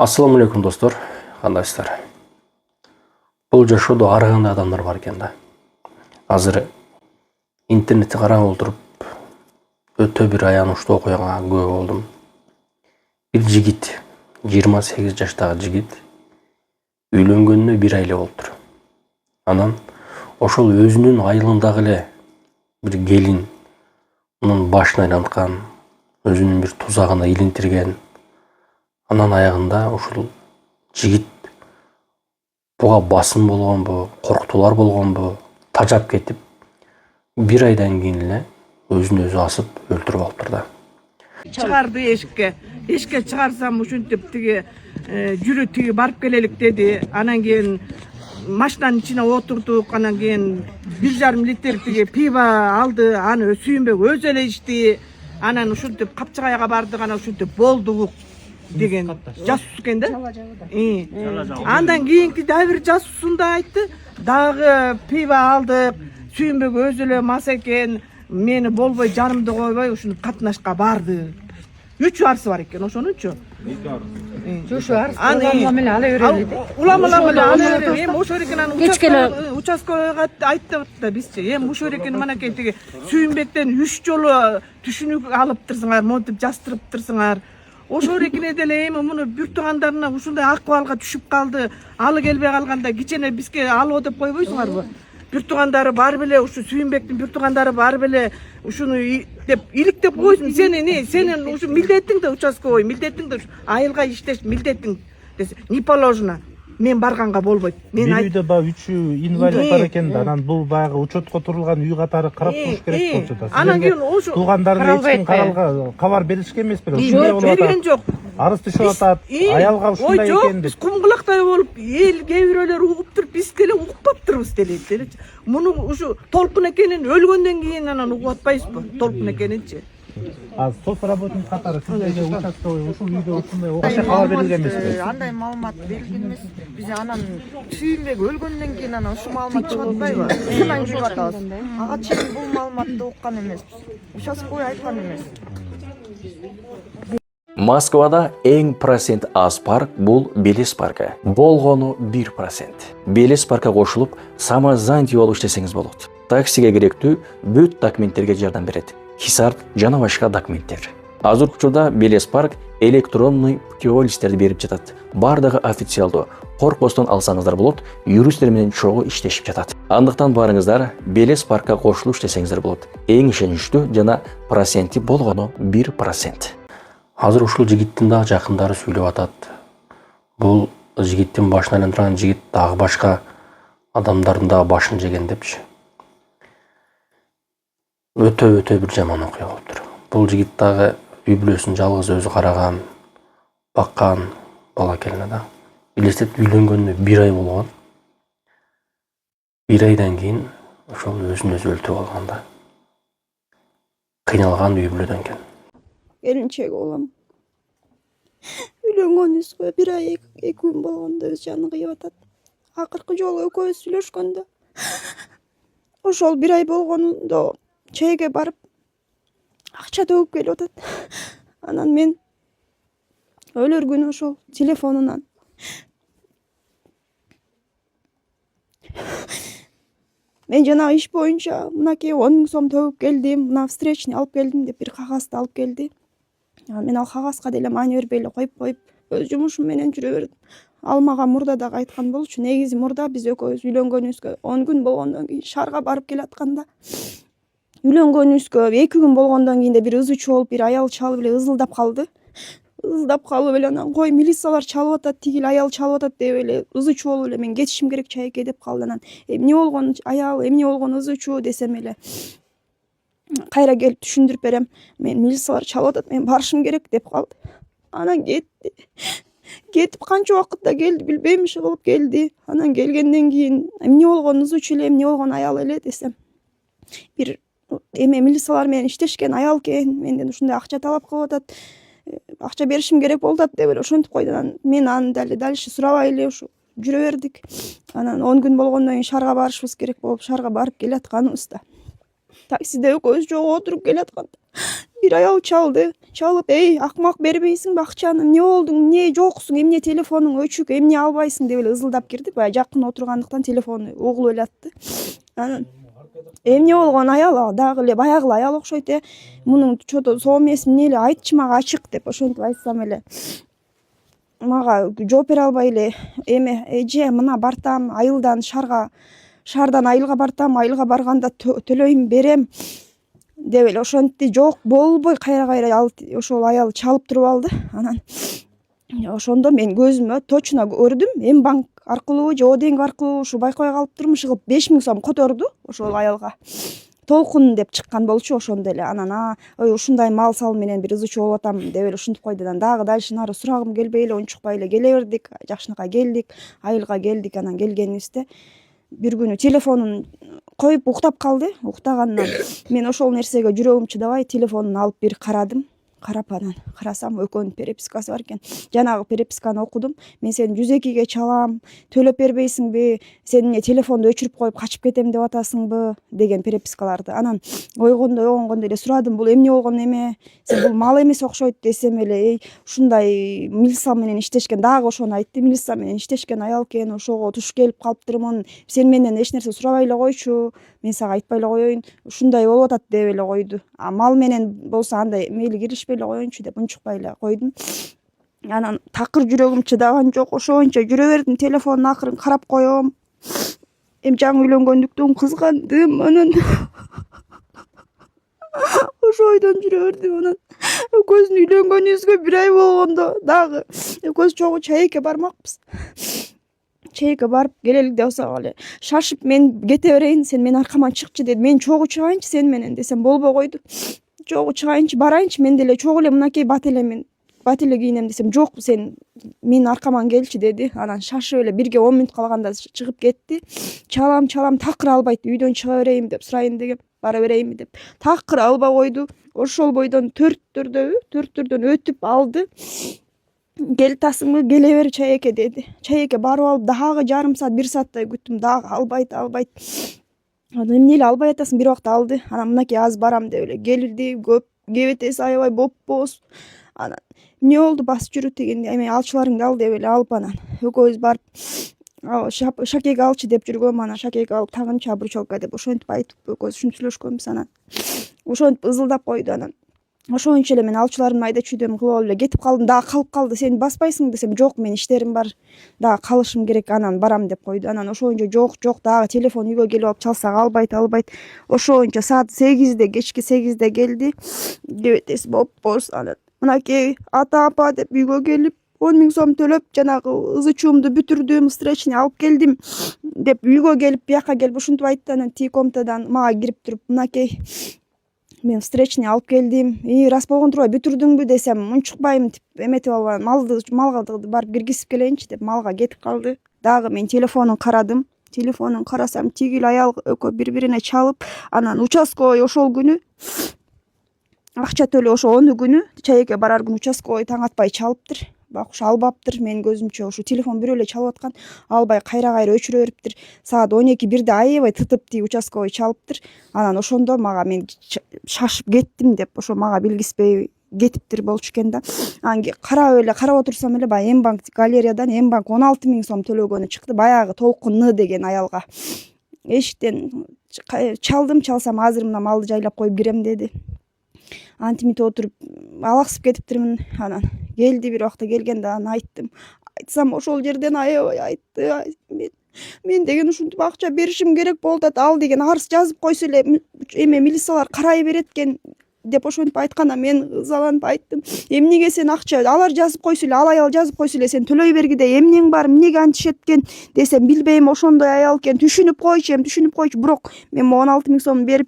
Assalamu алейкум достор, кандайсыздар? Бул жашоодо ар кандай адамдар бар экен да. Азыр интернетти карап отуруп өтө бир аянычтуу окуяга күбө болдум. Бир жигит, 28 жаштагы жигит үйлөнгөнүнө 1 ай эле болуптур. Анан ошол өзүнүн айылындагы эле бир келин мунун башын айланткан, өзүнүн бир тузагына илинтирген. Анан аягында ушул жигит буга басым болгонбу, коркутуулар болгонбу, тажап кетип, 1 айдан кийин эле өзүн өзү асып өлтүрүп алыптыр да. Чыгарды эшикке чыгарсам ушинтип тиги жүрү тиги барып келелик деди. Анан кийин машинанын ичине отурдук, анан кийин 1,5 литр тиги пиво алды, аны сүйүнбөк өзү эле ичти. Анан ушинтип Капчыгайга бардык, анан ушинтип болдук деген жасус экен да. Андан кийинки дагы бир жасусунда айтты. Дагы пиво алдык, сүйүнбөк өзү эле мас экен, мени болбой жанымды койбой ушинтип катнашка барды. 3 арсы бар экен ошонунчу. 2 арс. Улам эле ала берели. Улам эле ала берели. Эми ошо экен анан участкага айтты да бизчи. Эми ушо экен манакей тиги сүйүнбектен 3 жолу түшүнүк алыптырсыңар, монтип жастырыптырсыңар. Ошо эрекине деле эми муну бүк туугандарына ушундай акыбалга түшүп калды. Алы келбей калганда кичене бизге алып деп койбойсуңарбы? Бүк туугандары бар беле, ушу сүйүнбектин бүк туугандары бар беле, ушуну деп иликтеп койсун. Сенин ушу милдетиң да участковый, милдетиң да айылга иштеш милдетиң десе, не положено. Мен барганга болбойт. Бир үйдө баягы 3 инвалид бар экен да, анан бул баягы учетко турулган үй катары карап туруш керек болчу да. Анан кийин ошо туугандары эч ким кабар беришкен эмес беле? Берген жок. Арыз түшүп атат, аялга ушундай экен деп. Биз кумгулактай болуп, эл кээ бирөөлөр угуп туруп, биз деле укпаптырбыз делечи. Муну ушу толкун экенин өлгөндөн кийин анан угуп атпайбызбы? Толкун экенинчи. Соц работник катары сиздерге участковый ушул үйдө ушундай окуя кабар берилген эмеспи? Андай маалымат берилген эмес. Биз анан сүйүнбек өлгөндөн кийин анан ушул маалымат чыгып атпайбы? Ушундан жүрүп атабыз. Ага чейин бул маалыматты уккан эмеспиз. Участковый айткан эмес. Москвада эң процент аз парк бул Белес паркы. Болгону 1%. Белес паркка кошулуп, самозанятый болуп иштесеңиз болот. Таксиге керектүү бүт документтерге жардам берет. Хисап жана башка документтер. Азыркы учурда Белес парк электронный путевой листтерди берип жатат. Бардыгы официалдуу. Коркпостон алсаңыздар болот, юристтер менен чогуу иштешип жатат. Андыктан барыңыздар Белес паркка кошулуп иштесеңиздер болот. Эң ишеничтүү жана проценти болгону 1%. Азыр ушул жигиттин да жакындары сүйлөп атат. Бул жигиттин башын айландырган жигит дагы башка адамдардын да башын жеген депчи. Өтө бир жаман окуя болуптур. Бул жигит дагы үй бүлөсүн жалгыз өзү караган, баккан бала келине да. Билесет үйлөнгөнүнө 1 ай болгон. 1 айдан кийин ошол өзүн өзү өлтүрүп алган да. Кыйналган үй бүлөдөн экен. Келинчеги болом. Үйлөнгөнүбүзгө 1 ай 2 күн болгондо өз жаны кыйып атат. Акыркы жолу экөөбүз сүйлөшкөндө ошол 1 ай болгондо чейге барып акча төгүп келип атат. Анан мен өлөр күнү ошол телефонунан мен жанагы иш боюнча мынакей 10 000 сом төгүп келдим, мына встречный алып келдим деп бир кагазды алып келди. Мен ал кагазга деле маани бербей эле коюп өз жумушум менен жүрө бердим. Ал мага мурда дагы айткан болчу. Негизи мурда биз экөөбүз үйлөнгөнүбүзгө 10 күн болгондон кийин шаарга барып келатканда үйлөнгөнүбүзгө 2 күн болгондон кийин бир ызы чуу бир аял чалып эле ызылдап калды. Ызылдап калып эле анан кой милициялар чалып атат, тигил аял чалып атат деп эле ызы чуу болуп эле мен кетишим керек чайке деп калды. Анан эмне болгон аял, эмне болгон ызы чуу десем эле кайра келип түшүндүрүп берем. Мен милициялар чалып атат, мен барышым керек деп калды. Анан кетти. Кетип канча убакытта келди билбейм, иши кылып келди. Анан келгенден кийин эмне болгон ызы чуу эле, эмне болгон аял эле десем бир эме милициялар менен иштешкен аял экен, менден ушундай акча талап кылып атат, акча беришим керек болуп атат деп эле ошентип койду. Анан мен аны дальше сурабай эле ушу жүрө бердик. Анан 10 күн болгондон кийин шаарга барышыбыз керек болуп, шаарга барып келатканыбызда таксиде экөөбүз жолго отуруп келатканда Bir ayal çaldı. Çalıp ey akmak berбейсиңби акчаны, эмне болдуң, эмне жоксуң, эмне телефонуң өчүк, эмне албайсың деп эле ызылдап кирди. Баягы жакын отургандыктан телефону угулуп эле атты. Анан эмне болгон аял дагы эле баягы эле аял окшойт мунун что-то соо эмес эмне эле айтчы мага ачык деп ошентип айтсам эле мага жооп бере албай эле эме эже мына бартам айылдан шаардан айылга бартам, айылга барганда төлөйм берем деп эле ошентти. Жок болбой кайра ошол аял чалып туруп алды. Анан ошондо мен көзүмө точно көрдүм, эм банк аркылуу же оденг аркылуу ушу байкой калыптырмын, ышыгып 5000 сом которду ошол аялга. Толкун деп чыккан болчу ошондо эле. Анан ой ушундай мал сал менен бир ызычуу болуп атам деп эле ушинтип койду. Анан дагы дальше нары сурагым келбей эле унчукпай эле келе бердик. Жакшынакай келдик, айылга келдик. Анан келгенибизде бир күнү телефонун коюп уктап калды. Уктагандан мен ошол нерсеге жүрөгүм чыдабай телефонун алып бир карадым. Карап анан карасам экөөнүн перепискасы бар экен. Жанагы переписканы окудум. Мен сени 102ге чалам, төлөп бербейсиңби, сен эмне телефонду өчүрүп коюп качып кетем деп атасыңбы деген перепискаларды. Анан ойгондой эле сурадым, бул эмне болгон эме, сен бул мал эмес окшойт десем эле, ушундай милиция менен иштешкен, дагы ошону айтты, милиция менен иштешкен аял экен, ошого туш келип калыптырмын, сен менден эч нерсе сурабай эле койчу, мен сага айтпай эле коеюн, ушундай болуп атат деп эле койду. А мал менен болсо андай мейли киришпей эле коеюнчу деп унчукпай эле койдум. Анан такыр жүрөгүм чыдаган жок, ошончо жүрө бердим, телефондун акырын карап коем. Эми жаңы үйлөнгөндүктөн кызгандым, анан ошо ойдон жүрө бердим. Анан экөөбүздүн үйлөнгөнүбүзгө 1 ай болгондо дагы экөөбүз чогуу чайекке бармакпыз. Чейке барып келелик деп атсак эле шашып мен кете берейин, сен менин аркаман чыкчы деди. Мен чогуу чыгайынчы сен менен десем болбой койду. Чогуу чыгайынчы, барайынчы, мен деле чогуу эле мынакей бат эле кийинем десем, жок сен менин аркаман келчи деди. Анан шашып эле 1ге 10 мүнөт калганда чыгып кетти. Чалам такыр албайт, үйдөн чыга берейин деп сурайын дегем, бара берейинби деп. Такыр албай койду. Ошол бойдон төрттөрдөн өтүп алды. Келтасыңбы, келе бер чайекке деди. Чайекке барып алып дагы жарым саат, 1 сааттай күттүм, дагы албайт. Анан эмне эле албай атасың, бир убакта алды. Анан мынакей аз барам деп эле келди, көп кебетеси аябай бопбоз. Анан эмне болду, басып жүрү дегенде, эме алчыларыңды ал деп эле алып, анан экөөбүз барып шакек алчы деп жүргөм. Анан шакек алып тагынча бручалка деп ошентип айтып экөөбүз ушинтип сүйлөшкөнбүз. Анан ошентип ызылдап койду. Анан ошончо эле мен алчылардын айда чүйдөм кылып алып эле кетип калдым. Дагы калып калды. Сен баспайсың десем, жок мен иштерим бар, дагы калышым керек, анан барам деп койду. Анан ошончо жок дагы телефон үйгө келип алып чалсак албайт. Ошончо саат 8-де, кечки 8-де келди. Кебетеси бопбоз. Анан мынакей ата апа деп үйгө келип 10 000 сом төлөп, жанагы ызычуумду бүтүрдүм, встречный алып келдим деп үйгө келип, бияка келип ушинтип айтты. Анан тиги комнатадан мага кирип туруп, мынакей мен встречный алып келдим. Рас болгон турбай бүтүрдүңбү десем, унчукпайм деп эметип албам, малга барып киргизип келейинчи деп малга кетип калды. Дагы мен телефонун карадым. Телефонун карасам, тигил аял экөө бири-бирине чалып, анан участковый ошол күнү акча төлөө, ошо 10 күнү чайекке барар күнү участковый таң атпай чалыптыр. Бакуш албаптыр, менин көзүмчө ушу телефон бирөө эле чалып аткан, албай кайра өчүрө бериптир. Саат 12-1-де аябай тытып тиги участковый чалыптыр. Анан ошондо мага мен шашып кеттим деп, ошо мага билгизбей кетиптир болчу экен да. Анан карап отурсам эле баягы М-банк галереядан М-банк 16 000 сом төлөгөнү чыкты. Баягы Толкун Н деген аялга. Эшиктен чалсам азыр мына малды жайлап коюп кирем деди. Антимите отуруп алаксып кетиптирмин. Анан келди, бир убакта келгенде анан айтсам ошол жерден аябай айтты. Мен деген ушинтип акча беришим керек болуп атат, ал деген арыз жазып койсо эле эме милициялар карай берет экен деп ошентип айтканда мен ызаланып айттым. Эмнеге сен акча алар жазып койсо эле, ал аял жазып койсо эле, сен төлөй бергиде эмнең бар, эмнеге антишет экен десем, билбейм, ошондой аял экен, түшүнүп койчу. Бирок мен 16 000 сом берип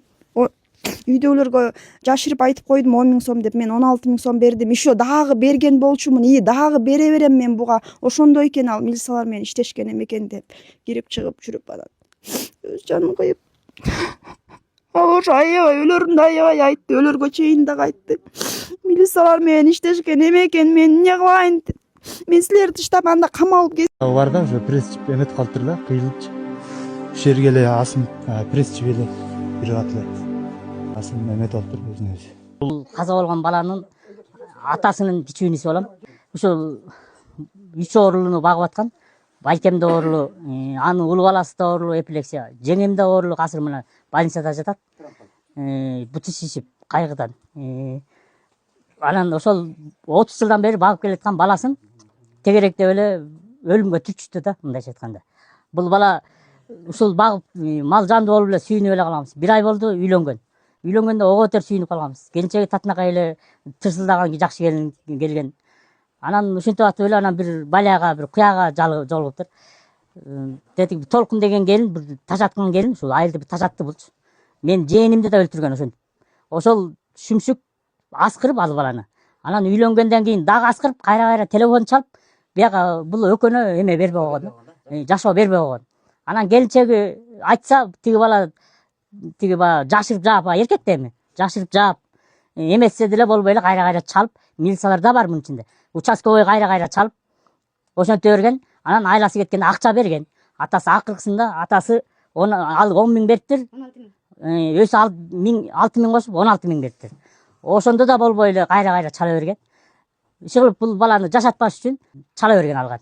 үйдөгүлөргө жашырып айтып койдум 10 000 сом деп. Мен 16 000 сом бердим. Ишо дагы берген болчумун. Дагы бере берем мен буга. Ошондой экен, ал милициялар менен иштешкен экен деп кирип чыгып жүрүп анан өз жанын кыйып. Ал ошо аябай өлөрүндө аябай айтты. Өлөргө чейин дагы айтты. Милициялар менен иштешкен экен, мен эмне кылайын? Мен силерди таштап анда камалып кет. Бар да, уже пресс эмет калыптыр да, кыйылчы. Ушул жерге эле асым пресс эле бир атылат. Асым эмет алып туруп өзүнө өзү. Бул каза болгон баланын атасынын кичүү иниси болом. Ушул 3 оорулууну багып аткан. Байкем да оорулуу, анын улуу баласы да оорулуу эпилепсия. Жеңем да оорулуу, азыр мына больницада жатат. Буту шишип кайгыдан. Анан ошол 30 жылдан бери багып келаткан баласын тегеректеп эле өлүмгө түрчүттү да, мындайча айтканда. Бул бала ушул багып мал жанды болуп эле сүйүнүп эле калганбыз. 1 ай болду үйлөнгөн. Үйлөнгөндө ого бетер сүйүнүп калганбыз. Келинчеги татынакай эле тырсылдаган жакшы келген. Анан ушинтип атып эле анан бир баляга, бир куяга жолугуптур. Дедик Толкун деген келин, бир тажаткан келин, ушул айылды бир тажатты булчу. Мен жээнимди да өлтүргөн ошентип. Ошол шүмшүк аскырып алып баланы. Анан үйлөнгөндөн кийин дагы аскырып, кайра телефон чалып, бияга бул экөөнө эме бербей койгон, жашоо бербей койгон. Анан келинчеги айтса, тиги бала жашырып жаап, эркек да эми, жашырып жаап, эмесе деле болбой эле кайра чалып, милициялар да бар мунун ичинде. Участковый кайра чалып, ошентип берген. Анан айласы кеткенде акча берген. Атасы акыркысында атасы ал 10 миң бериптир. Өзү 6 миң кошуп 16 миң бериптир. Ошондо да болбой эле кайра чала берген. Иши бул баланы жашатпаш үчүн чала берген алган.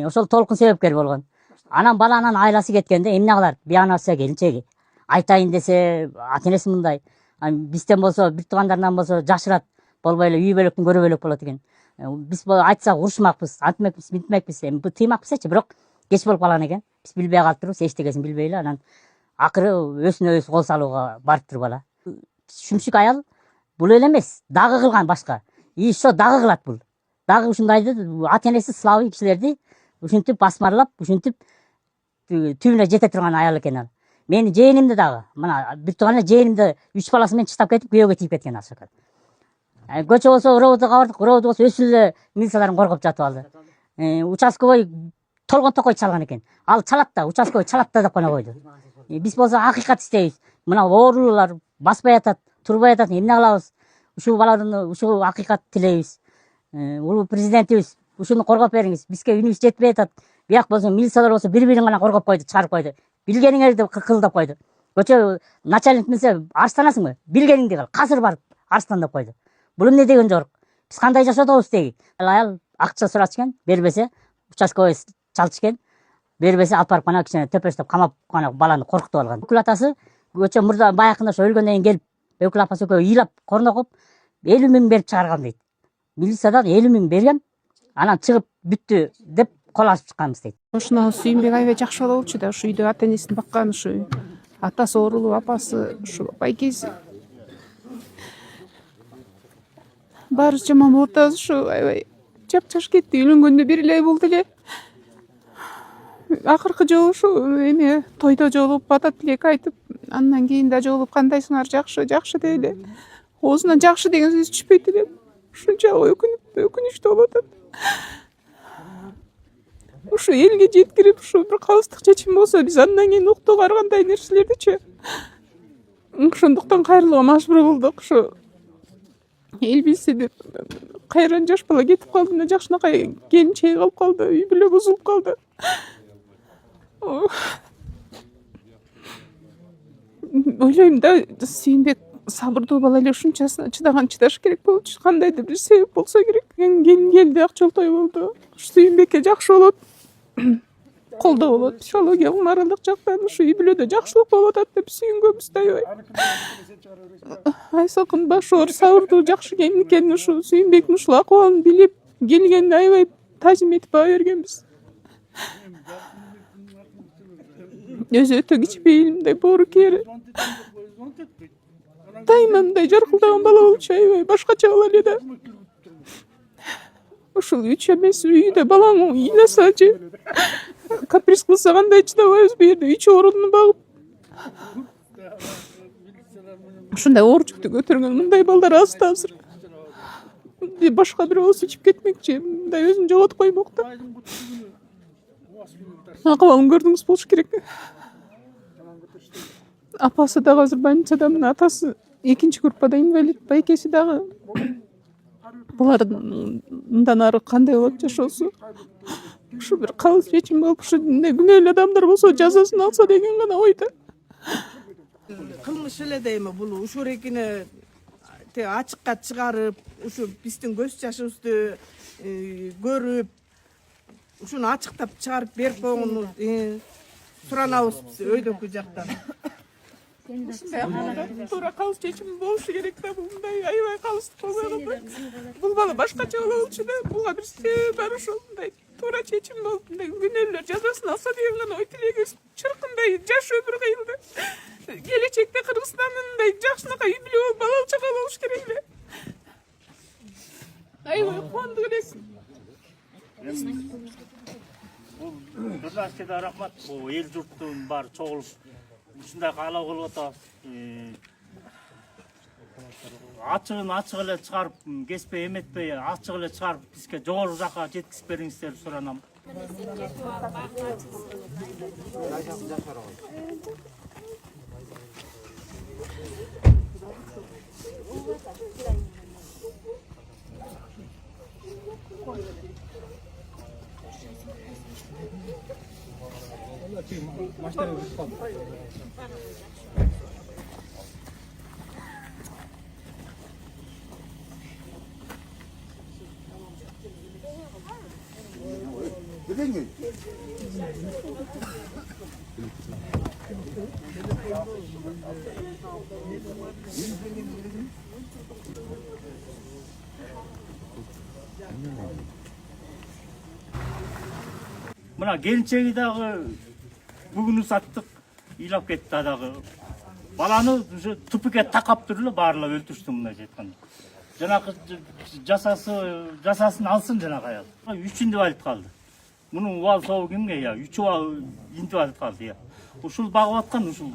Ошол Толкун себепкер болгон. Анан баланын айласы кеткенде эмне кылар? Биянасы келинчеги. Айтайын десе, ата-энеси мындай. Бизден болсо, бир туугандарынан болсо жашырат. Болбой эле үй бөлөктүн көрө бөлөк болот экен. Биз айтсак урушмакпыз, антмекпиз, мынтмекпиз. Эми бу тыймакпызчы, бирок кеч болуп калган экен. Биз билбей калыптырбыз, эчтегесин билбей эле. Анан акыры өзүнө өзү кол салууга барыптыр бала. Шүмшүк аял бул эле эмес, дагы кылган башка. Ишо дагы кылат бул. Дагы ушундайды ата-энеси слабый кишилерди ушинтип басмарлап, ушинтип түбүнө жете турган аял экен ал. Менин жээнимди дагы, мына бир тууган эле жээнимди 3 баласы менен чыштап кетип, күйөөгө тийип кеткен ашакат. Көчө болсо Роводго бардык, Роводго болсо өсүп эле милицияларын коргоп жатып алды. Участковый толгон токой чалган экен. Ал чалат да, участковый чалат да деп гана койду. Биз болсо акыйкат издейбиз. Мына оорулуулар баспай атат, турбай атат, эмне кылабыз? Ушул баланы ушул акыйкат тилейбиз. Улуу президентибиз ушуну коргоп бериңиз. Бизге үнүбүз жетпей атат. Бияк болсо милициялар болсо бири-бирин гана коргоп койду, чыгарып койду. Билгениңерди кыл деп койду. Көчө начальник милиция арстанасыңбы? Билгениңди кыл. Азыр барып арстан деп койду. Бул эмне деген жорук? Биз кандай жашадыбыз дейик? Аял акча сурашкан, бербесе участковый чалчыкен. Бербесе алып барып кана кичине төпөштөп камап кана баланы коркутуп алган. Өкүл атасы көчө мурда баякында ошо өлгөндөн кийин келип, өкүл апасы экөө ыйлап корнокуп 50 миң берип чыгарган дейт. Милициядан 50 миң берген, анан чыгып бүттү деп кол ашып чыкканбыз дейт. Ушуна Сүйүнбек аябай жакшы бала болчу да, ушу үйдө ата-энесин баккан, ушу атасы оорулуу, апасы, ушу байкеси. Баары жаман болуп атабыз, ушу аябай жапжаш кетти. Үйлөнгөндө 1 ай болду эле. Акыркы жолу ушу эме тойдо жолугуп, бата тилек айтып, андан кийин да жолугуп, кандайсыңар, жакшы деп эле. Оозунан жакшы деген сөз түшпөйт эле. Ушунча өкүнүчтүү болуп атат. Ушу элге жеткирип, ушу бир калыстык чечим болсо, биз андан кийин уктук ар кандай нерселердичи. Ошондуктан кайрылууга мажбур болдук. Ушу эл билсе деп кайран жаш бала кетип калды, мына жакшынакай келинчеги калып калды, үй бүлө бузулуп калды. Ойлойм да, Сүйүнбек сабырдуу бала эле, ушунчасына чыдаш керек болчу. Кандайдыр бир себеп болсо керек. Келин келди, Акчолтой болду. Сүйүнбекке жакшы болот, колдоо болот. Психологиялык, моралдык жактан ушу үй бүлөдө жакшылык болуп атат деп сүйүнгөнбүз да аябай. Айсакын башоор, сабырдуу, жакшы келин экен. Ушу Сүйүнбектин ушул акыбалын билип келгенде аябай таазим этип баа бергенбиз. Өзү өтө кичпейил, мындай боорукер. Дайыма мындай жаркылдаган бала болчу, аябай башкача бала эле да. Ушул 3 эмес үйдө балаң ыйласачы, каприз кылса кандай чыдабайбыз бу жерде 3 орунду багып. Ушундай оор жүктү көтөргөн мындай балдар аз да азыр. Башка бирөө болсо ичип кетмекчи, мындай өзүн жоготуп коймок да. Акыбалын көрдүңүз болуш керек. Апасы дагы азыр больницада, мына атасы 2-чи группада инвалид, байкеси дагы. Булардын мындан ары кандай болот жашоосу? Ушу бир калыс чечим болуп, ушу күнөөлүү адамдар болсо жазасын алса деген гана ойда. Кылмыш эле дейм, бул ушул эрекине те ачыкка чыгарып, ушу биздин көз жашыбызды көрүп, ушуну ачыктап чыгарып берип койгонуңуз суранабыз биз өйдөкү жактан. Туура калыс чечим болушу керек да, мындай аябай калыстык болбой калды. Бул бала башкача бала болчу да, буга бир себеп бар ошол мындай туура чечим болуп, мындай күнөөлөр жазасын алса деген гана ой тилегибиз. Чыркындай жаш өмүр кыйылды. Келечекте Кыргызстандын мындай жакшынакай үй бүлө болуп, бала чага болуш керек эле. Аябай кубандык элек. Журналистке рахмат. Бул эл журттун баары чогулуп ушундай каалоо кылып атабыз. Ачык эле чыгарып, кеспей эметпей, ачык эле чыгарып бизге жогору жакка жеткизип бериңиздер суранам. Мына келинчеги дагы бүгүн саттык ыйлап кетти дагы. Баланы ушу тупикке такап туруп эле баарлап өлтүрүштү мындайча айтканда. Жанагы жасасын алсын жанагы аял. 3 инвалид калды. Мунун убал сообу кимге? 3 убал инвалид калды. Ушул багып аткан ушул